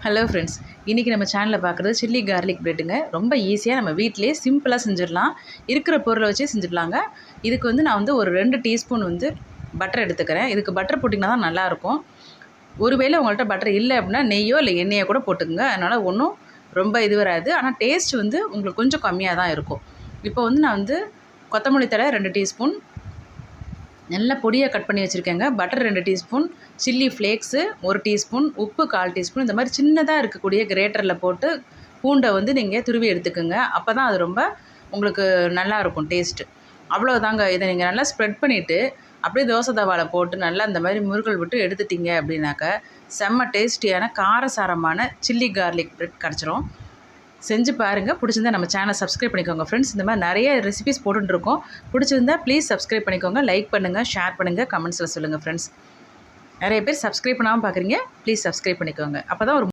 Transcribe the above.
Hello friends, இன்றைக்கி நம்ம சேனலில் பார்க்குறது சில்லி கார்லிக் ப்ரெட்டுங்க. ரொம்ப ஈஸியாக நம்ம வீட்டிலே சிம்பிளாக செஞ்சிடலாம். இருக்கிற பொருளை வச்சே செஞ்சிடலாங்க. இதுக்கு வந்து நான் வந்து ஒரு 2 டீஸ்பூன் வந்து பட்டர் எடுத்துக்கிறேன். இதுக்கு பட்டர் போட்டிங்கன்னா தான் நல்லாயிருக்கும். ஒருவேளை உங்கள்கிட்ட பட்டர் இல்லை அப்படின்னா நெய்யோ இல்லை எண்ணெயோ கூட போட்டுக்கோங்க. அதனால் ஒன்றும் ரொம்ப இது வராது. ஆனால் டேஸ்ட் வந்து உங்களுக்கு கொஞ்சம் கம்மியாக தான் இருக்கும். இப்போ வந்து நான் வந்து கொத்தமல்லி தழை 2 டீஸ்பூன், நல்லா பொடியாக கட் பண்ணி வச்சுருக்கேங்க. Butter 2 teaspoon, chilli flakes 1 teaspoon, உப்பு 1/4 டீஸ்பூன். இந்த மாதிரி சின்னதாக இருக்கக்கூடிய கிரேட்டரில் போட்டு பூண்டை வந்து நீங்கள் துருவி எடுத்துக்கோங்க. அப்போ தான் அது ரொம்ப உங்களுக்கு நல்லாயிருக்கும் டேஸ்ட்டு. அவ்வளோதாங்க. இதை நீங்கள் நல்லா ஸ்ப்ரெட் பண்ணிவிட்டு அப்படியே தோசை தவாவில் போட்டு நல்லா இந்த மாதிரி முறுகல் விட்டு எடுத்துட்டிங்க அப்படின்னாக்க செம்ம டேஸ்டியான காரசாரமான சில்லி கார்லிக் ப்ரெட் கிடச்சிரும். செஞ்சு பாருங்கள். பிடிச்சிருந்தா நம்ம சேனலை சப்ஸ்கிரைப் பண்ணிக்கோங்க ஃப்ரெண்ட்ஸ். இந்த மாதிரி நிறைய ரெசிபிஸ் போட்டுருக்கோம். பிடிச்சிருந்தா ப்ளீஸ் சப்ஸ்கிரைப் பண்ணிக்கோங்க. லைக் பண்ணுங்கள், ஷேர் பண்ணுங்கள், கமெண்ட்ஸில் சொல்லுங்கள் ஃப்ரெண்ட்ஸ். நிறைய பேர் சப்ஸ்கிரைப் பண்ணாமல் பார்க்குறீங்க. ப்ளீஸ் சப்ஸ்கிரைப் பண்ணிக்கோங்க. அப்போ தான் ஒரு